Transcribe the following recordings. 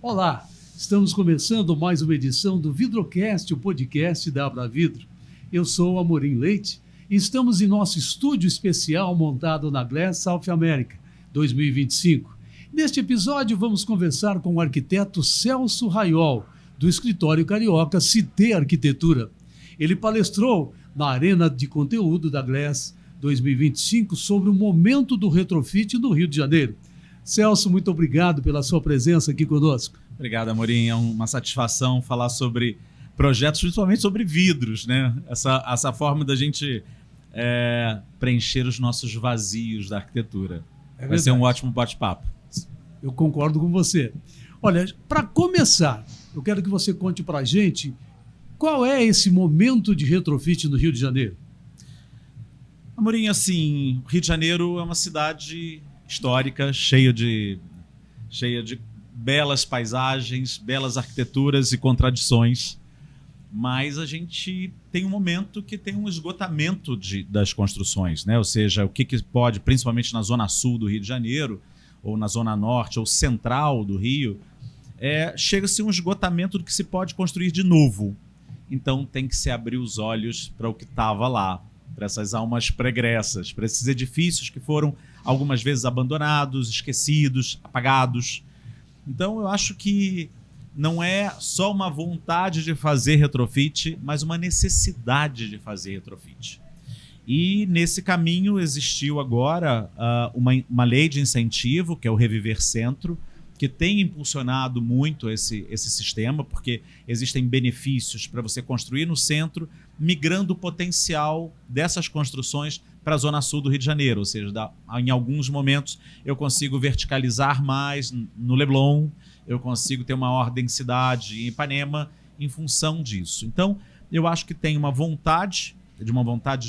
Olá, estamos começando mais uma edição do Vidrocast, o podcast da Abravidro. Eu sou Amorim Leite e estamos em nosso estúdio especial montado na Glass South America 2025. Neste episódio vamos conversar com o arquiteto Celso Raiol, do escritório carioca Cité Arquitetura. Ele palestrou na Arena de Conteúdo da Glass 2025 sobre o momento do retrofit no Rio de Janeiro. Celso, muito obrigado pela sua presença aqui conosco. Obrigado, Amorim. É uma satisfação falar sobre projetos, principalmente sobre vidros, né? Essa forma da gente preencher os nossos vazios da arquitetura. Vai ser um ótimo bate-papo. Eu concordo com você. Olha, para começar, eu quero que você conte para a gente qual é esse momento de retrofit no Rio de Janeiro. Amorim, assim, o Rio de Janeiro é uma cidade histórica, cheia de belas paisagens, belas arquiteturas e contradições, mas a gente tem um momento que tem um esgotamento das construções, né? Ou seja, o que pode, principalmente na zona sul do Rio de Janeiro, ou na zona norte, ou central do Rio, chega-se um esgotamento do que se pode construir de novo. Então tem que se abrir os olhos para o que estava lá, para essas almas pregressas, para esses edifícios que foram algumas vezes abandonados, esquecidos, apagados. Então eu acho que não é só uma vontade de fazer retrofit, mas uma necessidade de fazer retrofit. E nesse caminho existiu agora uma lei de incentivo, que é o Reviver Centro, que tem impulsionado muito esse sistema, porque existem benefícios para você construir no centro, migrando o potencial dessas construções para a zona sul do Rio de Janeiro. Ou seja, em alguns momentos eu consigo verticalizar mais no Leblon, eu consigo ter uma maior densidade em Ipanema em função disso. Então, eu acho que tem uma vontade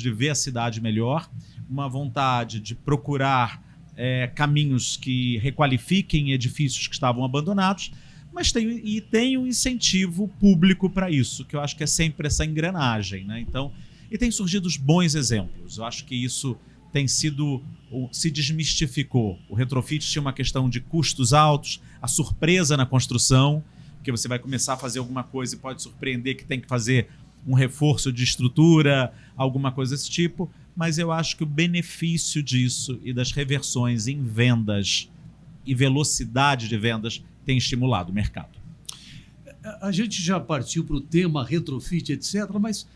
de ver a cidade melhor, uma vontade de procurar caminhos que requalifiquem edifícios que estavam abandonados, mas tem um incentivo público para isso, que eu acho que é sempre essa engrenagem, né? Então, e tem surgido os bons exemplos. Eu acho que isso tem se desmistificou. O retrofit tinha uma questão de custos altos, a surpresa na construção, porque você vai começar a fazer alguma coisa e pode surpreender que tem que fazer um reforço de estrutura, alguma coisa desse tipo, mas eu acho que o benefício disso e das reversões em vendas e velocidade de vendas tem estimulado o mercado. A gente já partiu para o tema retrofit, etc., mas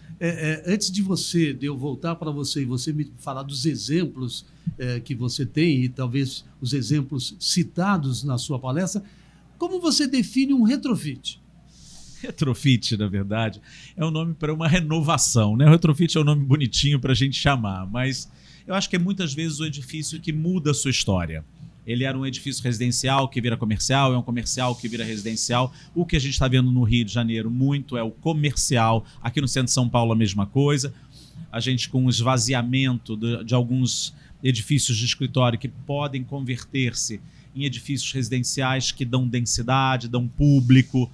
antes de eu voltar para você e você me falar dos exemplos que você tem e talvez os exemplos citados na sua palestra, como você define um retrofit? Retrofit, na verdade, é um nome para uma renovação, né? O retrofit é um nome bonitinho para a gente chamar, mas eu acho que é muitas vezes o edifício que muda a sua história. Ele era um edifício residencial que vira comercial, é um comercial que vira residencial. O que a gente está vendo no Rio de Janeiro muito é o comercial. Aqui no centro de São Paulo a mesma coisa. A gente com o esvaziamento de alguns edifícios de escritório que podem converter-se em edifícios residenciais que dão densidade, dão público,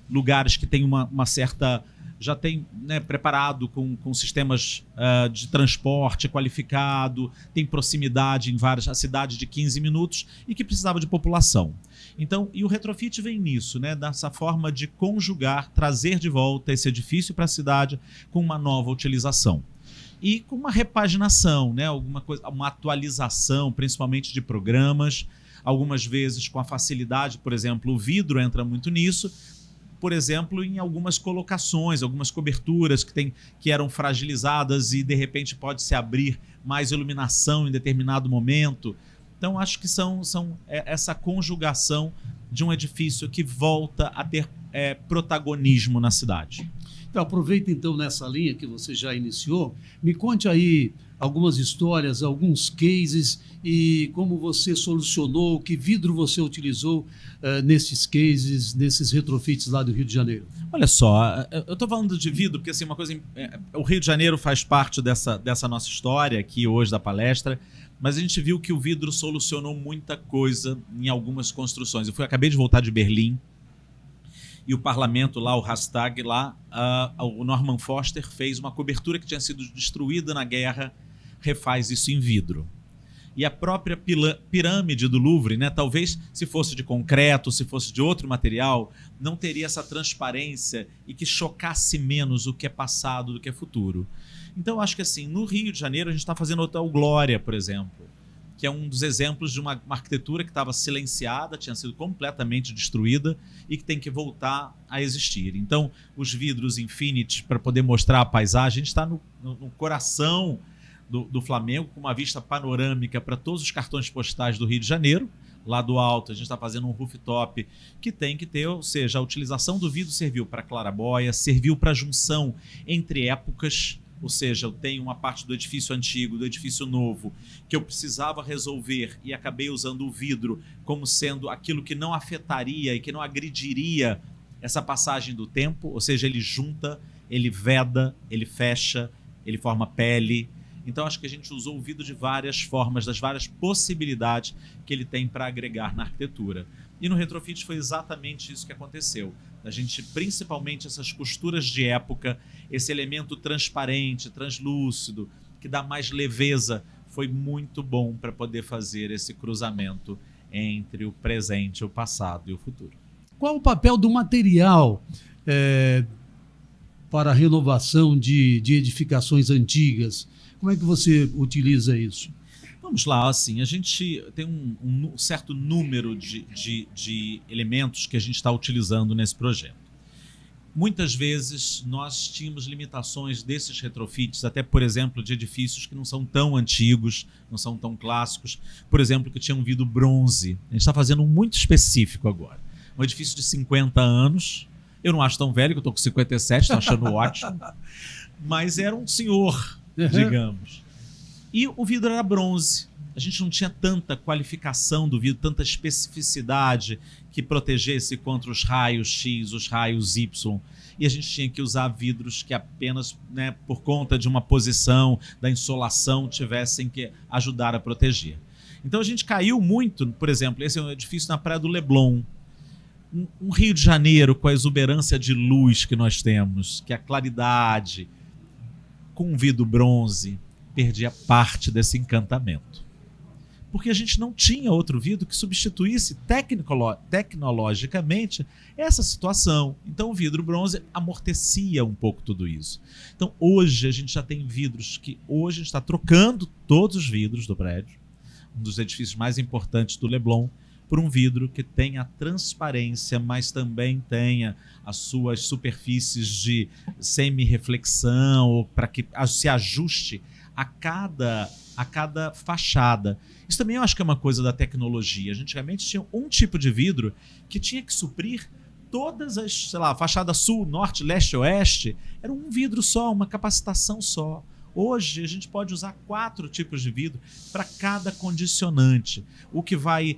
lugares que têm uma certa... já tem, né, preparado com sistemas de transporte qualificado, tem proximidade em várias cidades de 15 minutos e que precisava de população. Então, e o retrofit vem nisso, né, dessa forma de conjugar, trazer de volta esse edifício para a cidade com uma nova utilização. E com uma repaginação, né, alguma coisa, uma atualização, principalmente de programas, algumas vezes com a facilidade, por exemplo, o vidro entra muito nisso, por exemplo, em algumas colocações, algumas coberturas que eram fragilizadas e de repente pode se abrir mais iluminação em determinado momento. Então acho que são essa conjugação de um edifício que volta a ter protagonismo na cidade. Então aproveita então nessa linha que você já iniciou, me conte aí algumas histórias, alguns cases e como você solucionou, que vidro você utilizou nesses cases, nesses retrofits lá do Rio de Janeiro. Olha só, eu estou falando de vidro porque assim, uma coisa, o Rio de Janeiro faz parte dessa nossa história aqui hoje da palestra, mas a gente viu que o vidro solucionou muita coisa em algumas construções. Acabei de voltar de Berlim e o parlamento lá, o Reichstag lá, o Norman Foster fez uma cobertura que tinha sido destruída na guerra, refaz isso em vidro. E a própria pirâmide do Louvre, né? Talvez se fosse de concreto, se fosse de outro material, não teria essa transparência e que chocasse menos o que é passado do que é futuro. Então, eu acho que assim, no Rio de Janeiro, a gente está fazendo o Hotel Glória, por exemplo, que é um dos exemplos de uma arquitetura que estava silenciada, tinha sido completamente destruída e que tem que voltar a existir. Então, os vidros Infinity, para poder mostrar a paisagem, a gente está no coração do Flamengo, com uma vista panorâmica para todos os cartões postais do Rio de Janeiro. Lá do alto, a gente está fazendo um rooftop que tem que ter, ou seja, a utilização do vidro serviu para claraboia, serviu para junção entre épocas. Ou seja, eu tenho uma parte do edifício antigo, do edifício novo, que eu precisava resolver e acabei usando o vidro como sendo aquilo que não afetaria e que não agrediria essa passagem do tempo. Ou seja, ele junta, ele veda, ele fecha, ele forma pele. Então, acho que a gente usou o vidro de várias formas, das várias possibilidades que ele tem para agregar na arquitetura. E no Retrofit foi exatamente isso que aconteceu. A gente, principalmente essas costuras de época, esse elemento transparente, translúcido, que dá mais leveza, foi muito bom para poder fazer esse cruzamento entre o presente, o passado e o futuro. Qual o papel do material para a renovação de edificações antigas? Como é que você utiliza isso? Vamos lá, assim, a gente tem um certo número de elementos que a gente está utilizando nesse projeto. Muitas vezes nós tínhamos limitações desses retrofits, até, por exemplo, de edifícios que não são tão antigos, não são tão clássicos. Por exemplo, que tinham vindo bronze. A gente está fazendo um muito específico agora. Um edifício de 50 anos. Eu não acho tão velho, que eu estou com 57, estou achando ótimo. Mas era um senhor, digamos. E o vidro era bronze. A gente não tinha tanta qualificação do vidro, tanta especificidade que protegesse contra os raios X, os raios Y. E a gente tinha que usar vidros que apenas, né, por conta de uma posição, da insolação, tivessem que ajudar a proteger. Então a gente caiu muito, por exemplo, esse é um edifício na Praia do Leblon. Um Rio de Janeiro com a exuberância de luz que nós temos, que a claridade, com um vidro bronze, perdia parte desse encantamento. Porque a gente não tinha outro vidro que substituísse tecnologicamente essa situação. Então o vidro bronze amortecia um pouco tudo isso. Então hoje a gente já tem vidros que hoje a gente está trocando todos os vidros do prédio, um dos edifícios mais importantes do Leblon, por um vidro que tenha transparência, mas também tenha as suas superfícies de semi-reflexão, para que se ajuste a cada fachada. Isso também eu acho que é uma coisa da tecnologia. Antigamente tinha um tipo de vidro que tinha que suprir todas as, sei lá, fachada sul, norte, leste, oeste. Era um vidro só, uma capacitação só. Hoje a gente pode usar 4 tipos de vidro para cada condicionante. O que vai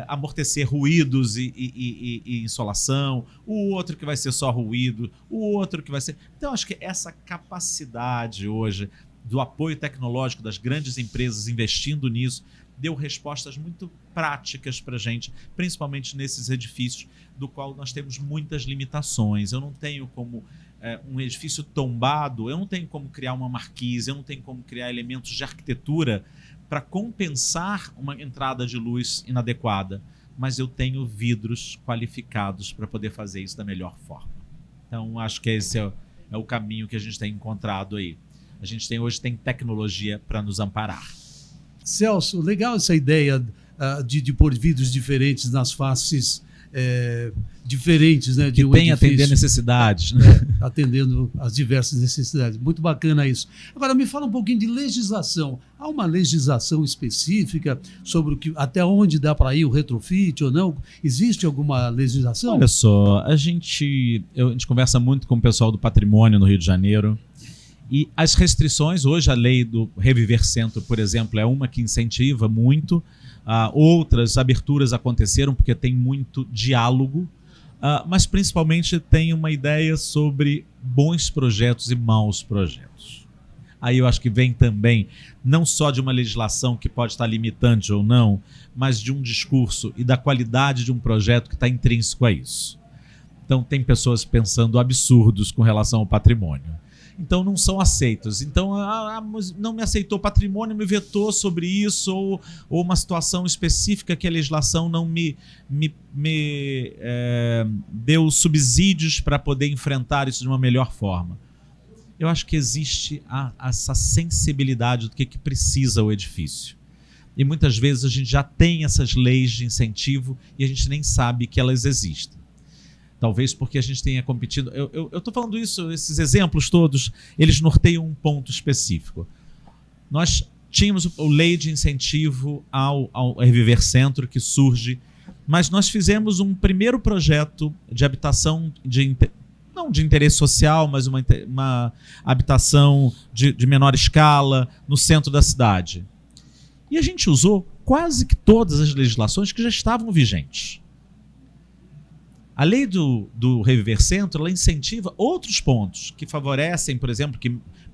amortecer ruídos e insolação, o outro que vai ser só ruído, o outro que vai ser... Então acho que essa capacidade hoje do apoio tecnológico das grandes empresas investindo nisso, deu respostas muito práticas para a gente, principalmente nesses edifícios, do qual nós temos muitas limitações. Eu não tenho como um edifício tombado, eu não tenho como criar uma marquise, eu não tenho como criar elementos de arquitetura para compensar uma entrada de luz inadequada, mas eu tenho vidros qualificados para poder fazer isso da melhor forma. Então, acho que esse é o caminho que a gente tem encontrado aí. A gente hoje tem tecnologia para nos amparar. Celso, legal essa ideia de pôr vidros diferentes nas faces diferentes, né? Que tem atender necessidades. Né? Atendendo às diversas necessidades. Muito bacana isso. Agora, me fala um pouquinho de legislação. Há uma legislação específica sobre até onde dá para ir o retrofit ou não? Existe alguma legislação? Olha só, a gente conversa muito com o pessoal do patrimônio no Rio de Janeiro. E as restrições, hoje a lei do Reviver Centro, por exemplo, é uma que incentiva muito. Outras aberturas aconteceram porque tem muito diálogo, mas principalmente tem uma ideia sobre bons projetos e maus projetos. Aí eu acho que vem também não só de uma legislação que pode estar limitante ou não, mas de um discurso e da qualidade de um projeto que está intrínseco a isso. Então tem pessoas pensando absurdos com relação ao patrimônio. então não são aceitos. Então, não me aceitou patrimônio, me vetou sobre isso, ou uma situação específica que a legislação não me deu subsídios para poder enfrentar isso de uma melhor forma. Eu acho que existe essa sensibilidade do que precisa o edifício. E muitas vezes a gente já tem essas leis de incentivo e a gente nem sabe que elas existem. Talvez porque a gente tenha competido. Eu estou falando isso, esses exemplos todos, eles norteiam um ponto específico. Nós tínhamos a lei de incentivo ao Reviver Centro, que surge, mas nós fizemos um primeiro projeto de habitação, não de interesse social, mas uma habitação de menor escala no centro da cidade. E a gente usou quase que todas as legislações que já estavam vigentes. A lei do Reviver Centro, ela incentiva outros pontos que favorecem, por exemplo,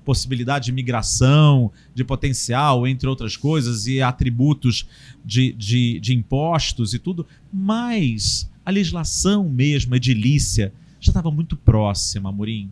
possibilidade de migração, de potencial, entre outras coisas, e atributos de impostos e tudo, mas a legislação mesmo, edilícia, já estava muito próxima, Amorim.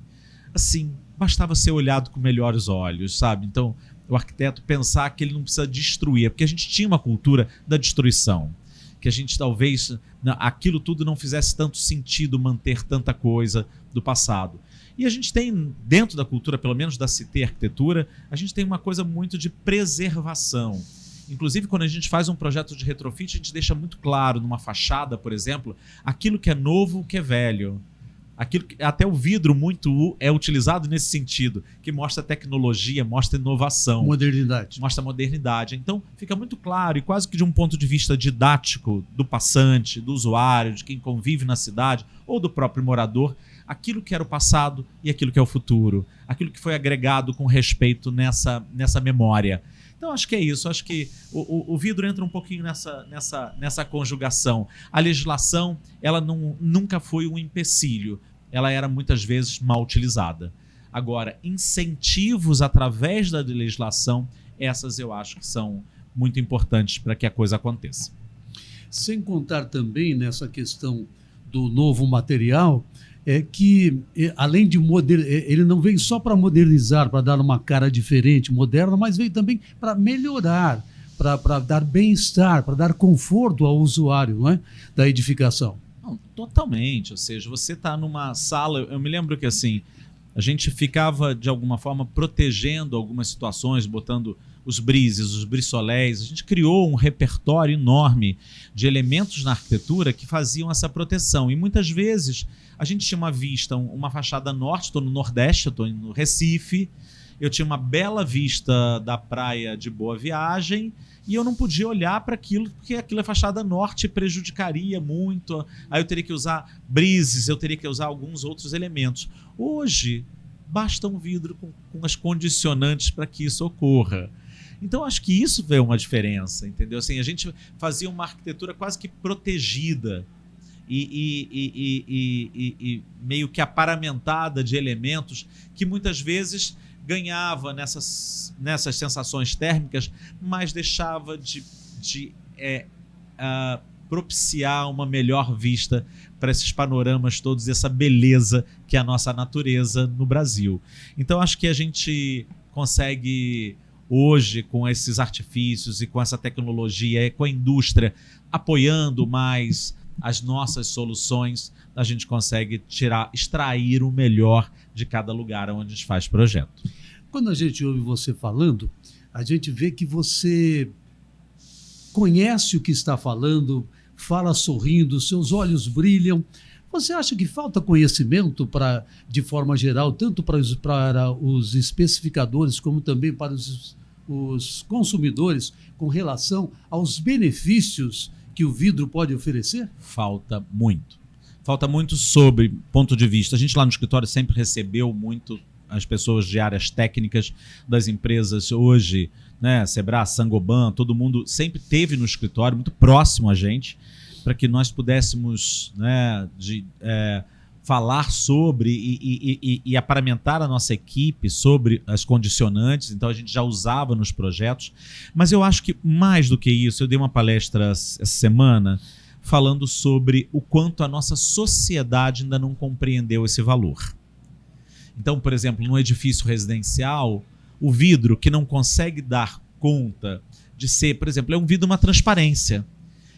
Assim, bastava ser olhado com melhores olhos, sabe? Então, o arquiteto pensar que ele não precisa destruir, porque a gente tinha uma cultura da destruição, que a gente talvez, aquilo tudo não fizesse tanto sentido manter tanta coisa do passado. E a gente tem, dentro da cultura, pelo menos da CT Arquitetura, a gente tem uma coisa muito de preservação. Inclusive, quando a gente faz um projeto de retrofit, a gente deixa muito claro, numa fachada, por exemplo, aquilo que é novo, o que é velho. Até o vidro muito é utilizado nesse sentido, que mostra tecnologia, mostra inovação. Modernidade. Mostra modernidade. Então, fica muito claro, e quase que de um ponto de vista didático do passante, do usuário, de quem convive na cidade, ou do próprio morador, aquilo que era o passado e aquilo que é o futuro. Aquilo que foi agregado com respeito nessa memória. Então, acho que é isso. Acho que o vidro entra um pouquinho nessa conjugação. A legislação, ela nunca foi um empecilho. Ela era muitas vezes mal utilizada. Agora, incentivos através da legislação, essas eu acho que são muito importantes para que a coisa aconteça. Sem contar também nessa questão do novo material, que, além de ele não veio só para modernizar, para dar uma cara diferente, moderna, mas veio também para melhorar, para dar bem-estar, para dar conforto ao usuário, não é? Da edificação. Não, totalmente. Ou seja, você está numa sala. Eu me lembro que assim, a gente ficava, de alguma forma, protegendo algumas situações, botando os brises, os brissolés. A gente criou um repertório enorme de elementos na arquitetura que faziam essa proteção. E muitas vezes a gente tinha uma vista, uma fachada norte, estou no Nordeste, estou no Recife, eu tinha uma bela vista da praia de Boa Viagem e eu não podia olhar para aquilo, porque aquilo é fachada norte, prejudicaria muito. Aí eu teria que usar brises, eu teria que usar alguns outros elementos. Hoje, basta um vidro com as condicionantes para que isso ocorra. Então, acho que isso veio uma diferença, entendeu? Assim, a gente fazia uma arquitetura quase que protegida e meio que aparamentada de elementos que muitas vezes ganhava nessas sensações térmicas, mas deixava de propiciar uma melhor vista para esses panoramas todos, essa beleza que é a nossa natureza no Brasil. Então, acho que a gente consegue hoje, com esses artifícios e com essa tecnologia, com a indústria apoiando mais as nossas soluções, a gente consegue extrair o melhor de cada lugar onde a gente faz projeto. Quando a gente ouve você falando, a gente vê que você conhece o que está falando, fala sorrindo, seus olhos brilham. Você acha que falta conhecimento, de forma geral, tanto para os especificadores como também para os consumidores, com relação aos benefícios que o vidro pode oferecer? Falta muito. Falta muito sobre ponto de vista. A gente lá no escritório sempre recebeu muito as pessoas de áreas técnicas das empresas hoje, né? Sebrae, Saint-Gobain, todo mundo sempre teve no escritório, muito próximo a gente, para que nós pudéssemos, né, falar sobre e aparamentar a nossa equipe sobre as condicionantes. Então a gente já usava nos projetos, mas eu acho que mais do que isso, eu dei uma palestra essa semana falando sobre o quanto a nossa sociedade ainda não compreendeu esse valor. Então, por exemplo, num edifício residencial, o vidro que não consegue dar conta de ser, por exemplo, é um vidro uma transparência.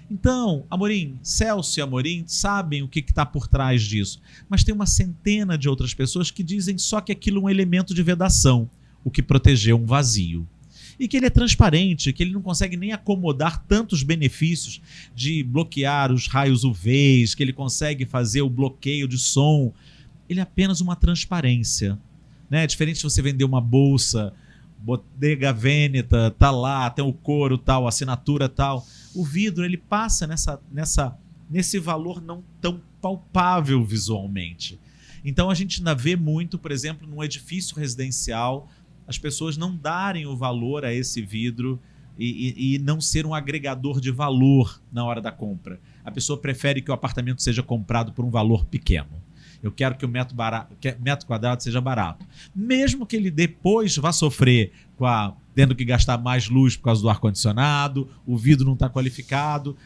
Então, Amorim, Celso e Amorim sabem o que está por trás disso, mas tem uma centena de outras pessoas que dizem só que aquilo é um elemento de vedação, o que protegeu um vazio. E que ele é transparente, que ele não consegue nem acomodar tantos benefícios de bloquear os raios UVs, que ele consegue fazer o bloqueio de som. Ele é apenas uma transparência. Né? É diferente de você vender uma bolsa, Bodega Veneta, tá lá, tem o couro tal, a assinatura tal. O vidro, ele passa nesse valor não tão palpável visualmente. Então a gente ainda vê muito, por exemplo, num edifício residencial, as pessoas não darem o valor a esse vidro e não ser um agregador de valor na hora da compra. A pessoa prefere que o apartamento seja comprado por um valor pequeno. Eu quero que o metro quadrado seja barato. Mesmo que ele depois vá sofrer tendo que gastar mais luz por causa do ar-condicionado, o vidro não está qualificado.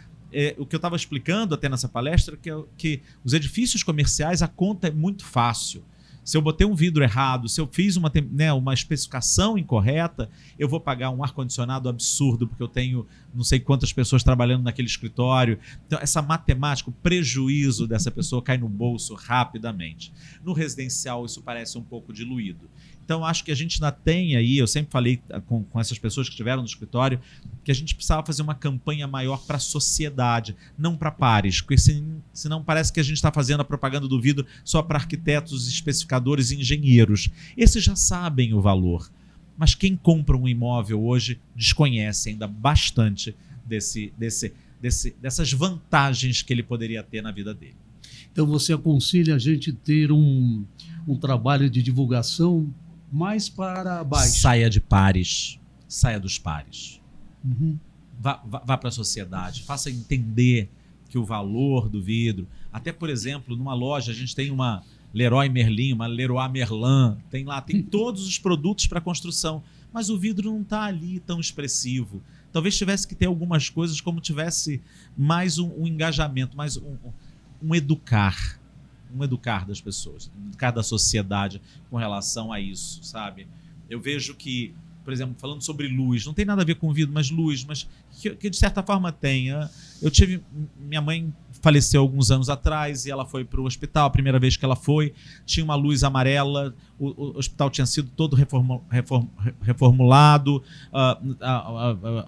O que eu estava explicando até nessa palestra é que os edifícios comerciais, a conta é muito fácil. Se eu botei um vidro errado, se eu fiz uma especificação incorreta, eu vou pagar um ar-condicionado absurdo, porque eu tenho não sei quantas pessoas trabalhando naquele escritório. Então, essa matemática, o prejuízo dessa pessoa cai no bolso rapidamente. No residencial, isso parece um pouco diluído. Então, acho que a gente ainda tem aí, eu sempre falei com essas pessoas que estiveram no escritório, que a gente precisava fazer uma campanha maior para a sociedade, não para pares, porque senão parece que a gente está fazendo a propaganda do vidro só para arquitetos, especificadores e engenheiros. Esses já sabem o valor, mas quem compra um imóvel hoje desconhece ainda bastante dessas vantagens que ele poderia ter na vida dele. Então você aconselha a gente ter um trabalho de divulgação mais para baixo. Saia de pares, saia dos pares. Uhum. Vá para a sociedade, faça entender que o valor do vidro, até por exemplo, numa loja a gente tem uma Leroy Merlin, uma Leroy Merlin, tem todos os produtos para construção, mas o vidro não está ali tão expressivo. Talvez tivesse que ter algumas coisas, como tivesse mais um engajamento, mais um educar das pessoas, educar da sociedade com relação a isso, sabe? Eu vejo que, por exemplo, falando sobre luz, não tem nada a ver com vidro, mas luz, mas que de certa forma tem. Minha mãe faleceu alguns anos atrás e ela foi para o hospital, a primeira vez que ela foi, tinha uma luz amarela, o hospital tinha sido todo reformulado,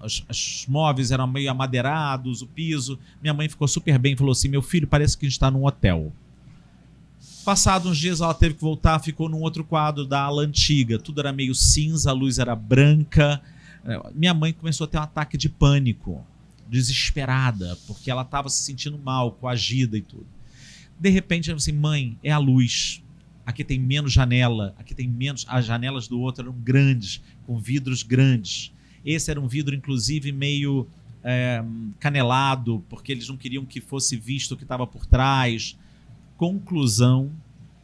os móveis eram meio amadeirados, o piso. Minha mãe ficou super bem, falou assim, meu filho, parece que a gente está num hotel. Passados uns dias ela teve que voltar, ficou num outro quadro da ala antiga, tudo era meio cinza, a luz era branca. Minha mãe começou a ter um ataque de pânico, desesperada, porque ela estava se sentindo mal, coagida e tudo. De repente, ela falou assim, mãe, é a luz, aqui tem menos janela, aqui tem menos, as janelas do outro eram grandes, com vidros grandes. Esse era um vidro, inclusive, meio canelado, porque eles não queriam que fosse visto o que estava por trás. Conclusão,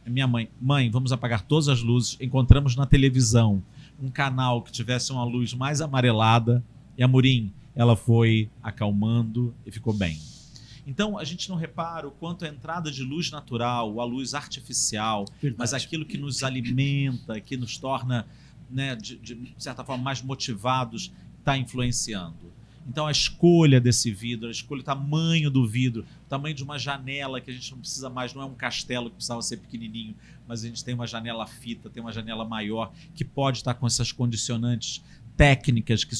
minha mãe, vamos apagar todas as luzes. Encontramos na televisão um canal que tivesse uma luz mais amarelada e a Amorim, ela foi acalmando e ficou bem. Então, a gente não repara o quanto a entrada de luz natural, a luz artificial, mas aquilo que nos alimenta, que nos torna, né, de certa forma, mais motivados, está influenciando. Então, a escolha desse vidro, a escolha, o tamanho do vidro, o tamanho de uma janela que a gente não precisa mais, não é um castelo que precisava ser pequenininho, mas a gente tem uma janela fita, tem uma janela maior, que pode estar com essas condicionantes técnicas que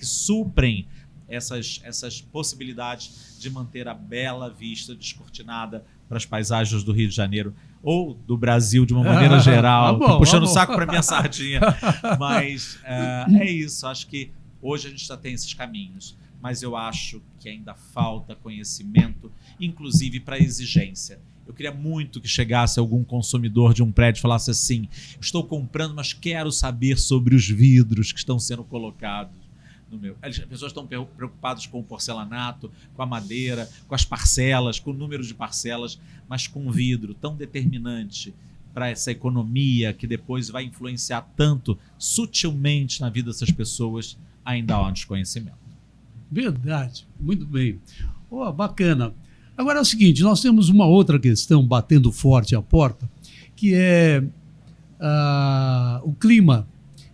suprem essas possibilidades de manter a bela vista descortinada para as paisagens do Rio de Janeiro ou do Brasil de uma maneira geral. Tô puxando o saco para minha sardinha. Mas é isso, acho que hoje a gente já tem esses caminhos, mas eu acho que ainda falta conhecimento, inclusive para exigência. Eu queria muito que chegasse algum consumidor de um prédio e falasse assim, estou comprando, mas quero saber sobre os vidros que estão sendo colocados no meu. As pessoas estão preocupadas com o porcelanato, com a madeira, com as parcelas, com o número de parcelas, mas com o vidro tão determinante para essa economia que depois vai influenciar tanto sutilmente na vida dessas pessoas, ainda há um desconhecimento. Verdade, muito bem. Bacana. Agora é o seguinte, nós temos uma outra questão batendo forte à porta, que é o clima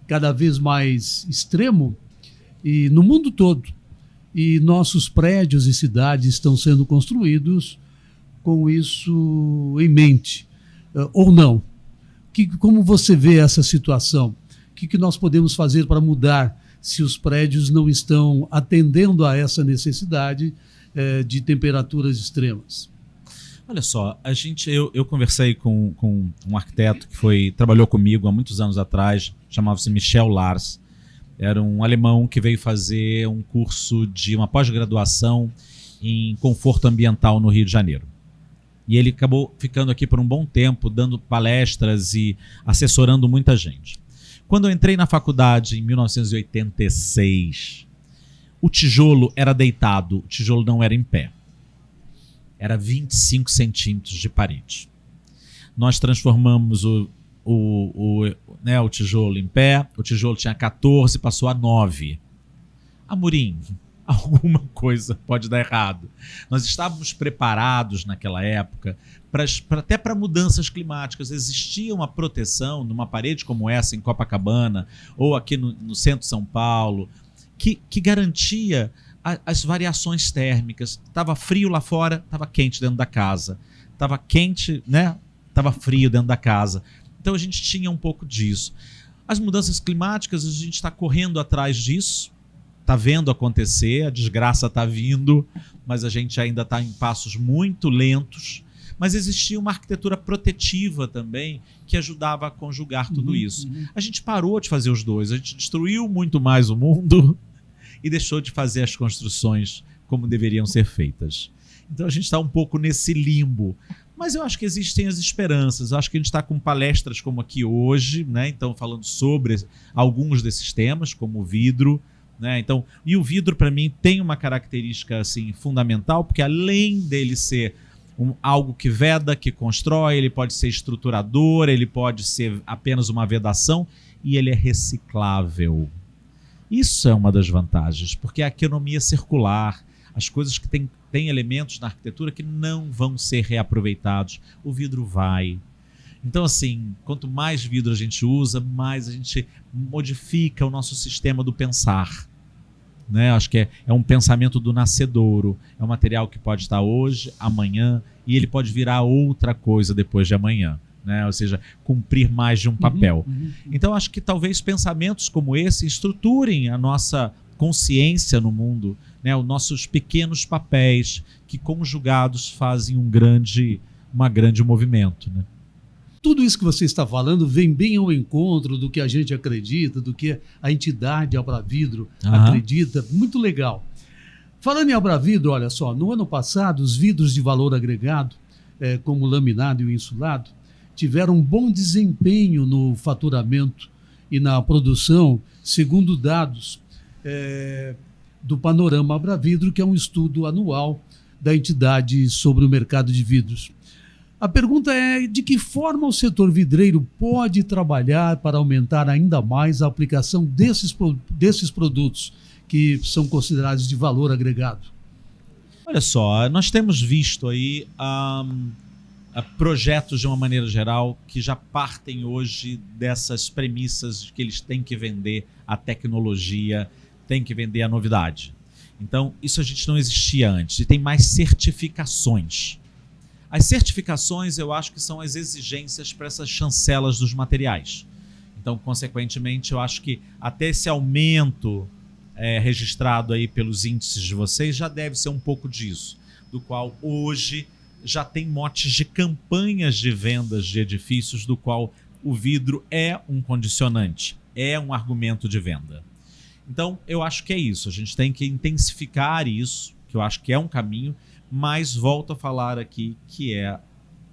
cada vez mais extremo e no mundo todo. E nossos prédios e cidades estão sendo construídos com isso em mente, ou não? Como você vê essa situação? O que nós podemos fazer para mudar se os prédios não estão atendendo a essa necessidade de temperaturas extremas? Olha só, eu conversei com um arquiteto que trabalhou comigo há muitos anos atrás, chamava-se Michel Lars. Era um alemão que veio fazer um curso de uma pós-graduação em conforto ambiental no Rio de Janeiro. E ele acabou ficando aqui por um bom tempo, dando palestras e assessorando muita gente. Quando eu entrei na faculdade, em 1986, o tijolo era deitado, o tijolo não era em pé. Era 25 centímetros de parede. Nós transformamos o tijolo em pé, o tijolo tinha 14, passou a 9. Amorim, alguma coisa pode dar errado. Nós estávamos preparados naquela época até para mudanças climáticas. Existia uma proteção numa parede como essa em Copacabana ou aqui no centro de São Paulo que garantia as variações térmicas. Estava frio lá fora, estava quente dentro da casa. Estava quente, né? Estava frio dentro da casa. Então a gente tinha um pouco disso. As mudanças climáticas, a gente está correndo atrás disso, está vendo acontecer, a desgraça está vindo, mas a gente ainda está em passos muito lentos. Mas existia uma arquitetura protetiva também que ajudava a conjugar tudo isso. A gente parou de fazer os dois, a gente destruiu muito mais o mundo e deixou de fazer as construções como deveriam ser feitas. Então a gente está um pouco nesse limbo. Mas eu acho que existem as esperanças. Eu acho que a gente está com palestras como aqui hoje, né? Então, falando sobre alguns desses temas, como o vidro, né? Então, e o vidro, para mim, tem uma característica assim, fundamental, porque além dele ser algo que veda, que constrói, ele pode ser estruturador, ele pode ser apenas uma vedação, e ele é reciclável. Isso é uma das vantagens, porque a economia circular, as coisas que têm elementos na arquitetura que não vão ser reaproveitados, o vidro vai. Então, assim, quanto mais vidro a gente usa, mais a gente modifica o nosso sistema do pensar. Né? Acho que é um pensamento do nascedouro. É um material que pode estar hoje, amanhã, e ele pode virar outra coisa depois de amanhã. Né? Ou seja, cumprir mais de um papel. Então, acho que talvez pensamentos como esse estruturem a nossa consciência no mundo, né? Os nossos pequenos papéis que conjugados fazem um grande movimento. Né? Tudo isso que você está falando vem bem ao encontro do que a gente acredita, do que a entidade Abravidro acredita. Muito legal. Falando em Abravidro, olha só, no ano passado, os vidros de valor agregado, como o laminado e o insulado, tiveram um bom desempenho no faturamento e na produção, segundo dados do Panorama Abravidro, que é um estudo anual da entidade sobre o mercado de vidros. A pergunta é: de que forma o setor vidreiro pode trabalhar para aumentar ainda mais a aplicação desses produtos que são considerados de valor agregado? Olha só, nós temos visto aí projetos de uma maneira geral que já partem hoje dessas premissas de que eles têm que vender a tecnologia, têm que vender a novidade. Então, isso a gente não existia antes. E tem mais certificações. As certificações, eu acho que são as exigências para essas chancelas dos materiais. Então, consequentemente, eu acho que até esse aumento registrado aí pelos índices de vocês já deve ser um pouco disso, do qual hoje já tem motes de campanhas de vendas de edifícios, do qual o vidro é um condicionante, é um argumento de venda. Então, eu acho que é isso. A gente tem que intensificar isso, que eu acho que é um caminho, mas volto a falar aqui que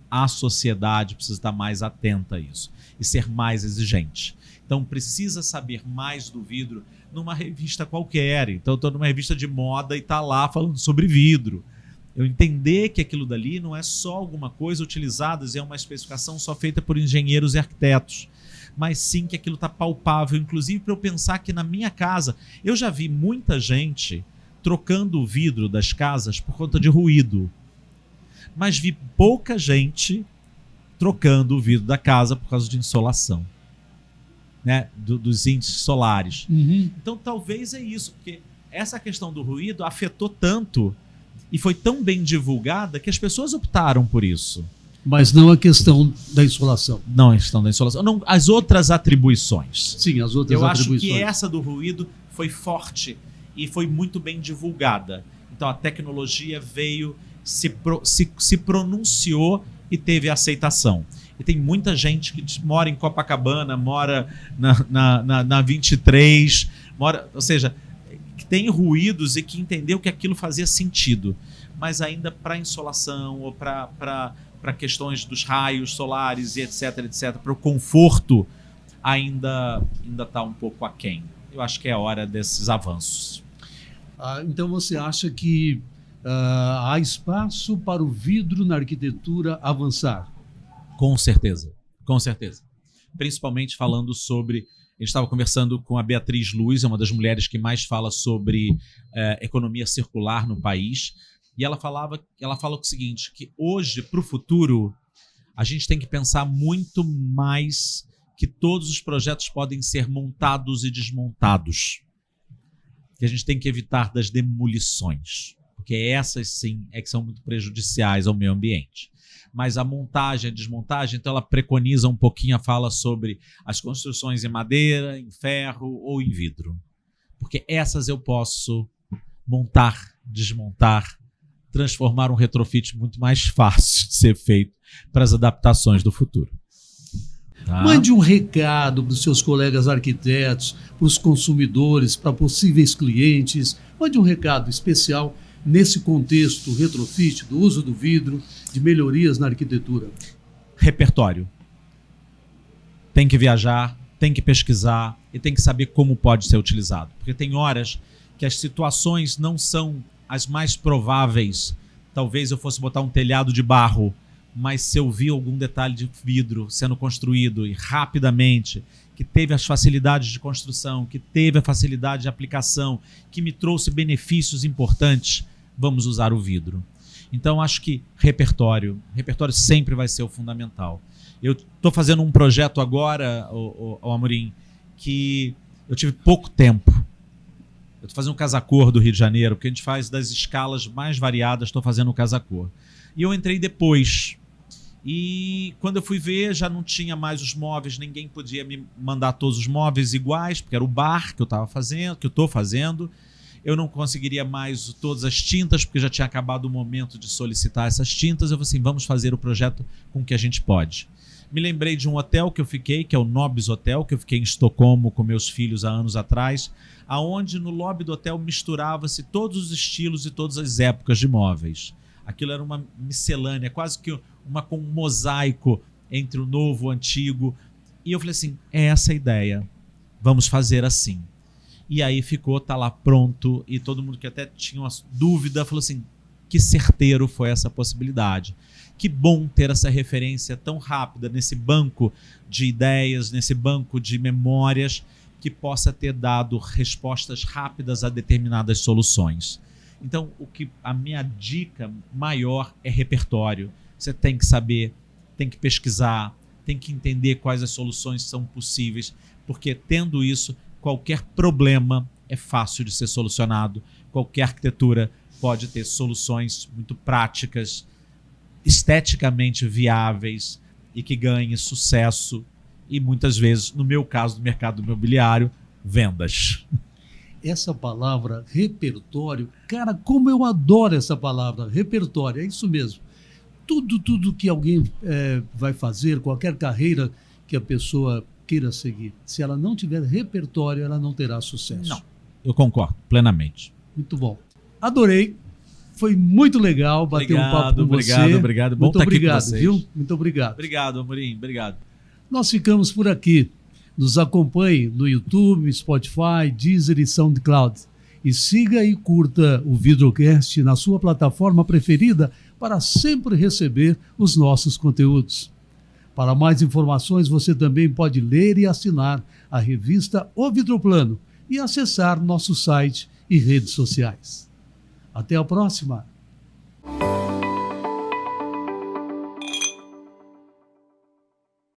a sociedade precisa estar mais atenta a isso e ser mais exigente. Então, precisa saber mais do vidro numa revista qualquer. Então, eu estou numa revista de moda e está lá falando sobre vidro. Eu entender que aquilo dali não é só alguma coisa utilizada, é uma especificação só feita por engenheiros e arquitetos, mas sim que aquilo está palpável, inclusive para eu pensar que na minha casa, eu já vi muita gente trocando o vidro das casas por conta de ruído, mas vi pouca gente trocando o vidro da casa por causa de insolação, né? Dos índices solares. Então talvez é isso, porque essa questão do ruído afetou tanto e foi tão bem divulgada que as pessoas optaram por isso. Mas não a questão da insolação. Não a questão da insolação, não, as outras atribuições. Sim, as outras atribuições. Eu acho que essa do ruído foi forte e foi muito bem divulgada. Então a tecnologia veio, se pronunciou e teve aceitação. E tem muita gente que mora em Copacabana, mora na 23, ou seja, que tem ruídos e que entendeu que aquilo fazia sentido. Mas ainda para insolação ou para questões dos raios solares e etc, para o conforto, ainda está um pouco aquém. Eu acho que é hora desses avanços. Então você acha que há espaço para o vidro na arquitetura avançar? Com certeza, com certeza. Principalmente falando sobre... A gente estava conversando com a Beatriz Luz, é uma das mulheres que mais fala sobre economia circular no país, e ela fala o seguinte, que hoje, para o futuro, a gente tem que pensar muito mais que todos os projetos podem ser montados e desmontados. Que a gente tem que evitar das demolições, porque essas sim é que são muito prejudiciais ao meio ambiente. Mas a montagem, a desmontagem, então ela preconiza um pouquinho a fala sobre as construções em madeira, em ferro ou em vidro. Porque essas eu posso montar, desmontar, transformar um retrofit muito mais fácil de ser feito para as adaptações do futuro. Tá? Mande um recado para os seus colegas arquitetos, para os consumidores, para possíveis clientes. Mande um recado especial nesse contexto retrofit, do uso do vidro, de melhorias na arquitetura. Repertório. Tem que viajar, tem que pesquisar e tem que saber como pode ser utilizado. Porque tem horas que as situações não são as mais prováveis. Talvez eu fosse botar um telhado de barro, mas se eu vi algum detalhe de vidro sendo construído e rapidamente, que teve as facilidades de construção, que teve a facilidade de aplicação, que me trouxe benefícios importantes, vamos usar o vidro. Então, acho que repertório sempre vai ser o fundamental. Eu estou fazendo um projeto agora, Amorim, que eu tive pouco tempo. Eu estou fazendo um casa-cor do Rio de Janeiro, porque a gente faz das escalas mais variadas, estou fazendo o casa-cor. E eu entrei depois. E quando eu fui ver, já não tinha mais os móveis, ninguém podia me mandar todos os móveis iguais, porque era o bar que eu estava fazendo, que eu estou fazendo. Eu não conseguiria mais todas as tintas, porque já tinha acabado o momento de solicitar essas tintas. Eu falei assim, vamos fazer o projeto com o que a gente pode. Me lembrei de um hotel que eu fiquei, que é o Nobis Hotel, que eu fiquei em Estocolmo com meus filhos há anos atrás, aonde no lobby do hotel misturava-se todos os estilos e todas as épocas de móveis. Aquilo era uma miscelânea, quase que um mosaico entre o novo e o antigo. E eu falei assim, é essa a ideia, vamos fazer assim. E aí tá lá pronto, e todo mundo que até tinha uma dúvida falou assim, que certeiro foi essa possibilidade. Que bom ter essa referência tão rápida nesse banco de ideias, nesse banco de memórias, que possa ter dado respostas rápidas a determinadas soluções. Então, a minha dica maior é repertório. Você tem que saber, tem que pesquisar, tem que entender quais as soluções são possíveis, porque tendo isso, qualquer problema é fácil de ser solucionado. Qualquer arquitetura pode ter soluções muito práticas, esteticamente viáveis e que ganhem sucesso e muitas vezes, no meu caso do mercado imobiliário, vendas. Essa palavra repertório, cara, como eu adoro essa palavra, repertório, é isso mesmo. Tudo que alguém vai fazer, qualquer carreira que a pessoa queira seguir, se ela não tiver repertório, ela não terá sucesso. Não, eu concordo plenamente. Muito bom. Adorei. Foi muito legal bater um papo com você. Obrigado. Bom muito estar obrigado, aqui com vocês. Viu? Muito obrigado. Obrigado, Amorim. Obrigado. Nós ficamos por aqui. Nos acompanhe no YouTube, Spotify, Deezer e SoundCloud. E siga e curta o Vidrocast na sua plataforma preferida para sempre receber os nossos conteúdos. Para mais informações, você também pode ler e assinar a revista O Vidroplano e acessar nosso site e redes sociais. Até a próxima!